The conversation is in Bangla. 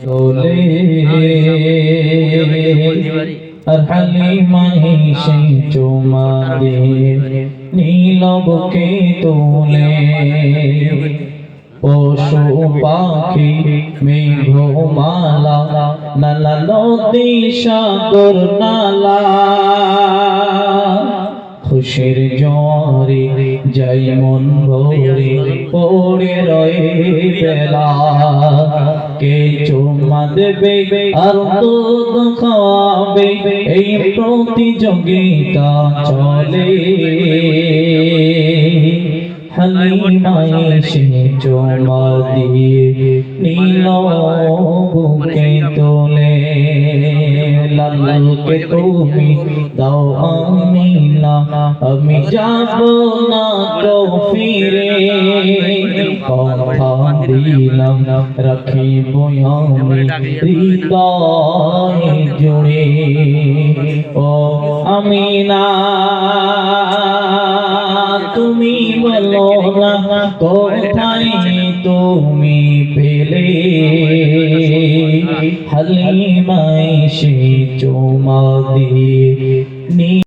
তোলে আর হালিমাই সেই চুমা দিয়ে নীলবকে তোলে পশু পাখি মেঘমালা নালা নদী সাগর নালা খুশির জোয়ারে যাই মন ভরে পড়ে রয়ে বেলা কে চুমা দেবে আর দুধ খাওয়াবে এই প্রতিযোগিতা চলে হালিমাই সে চুমা দিয়ে নীল বুকে তোলে লালকে তুমি দাও আমিনা আমি যাব না তো ফিরে কথা দিলাম রাখিব আমি হৃদয় জুড়ে ও আমিনা তুমি বলো না কোথায় তুমি পেলে হালিমাই সে চুমা দিয়ে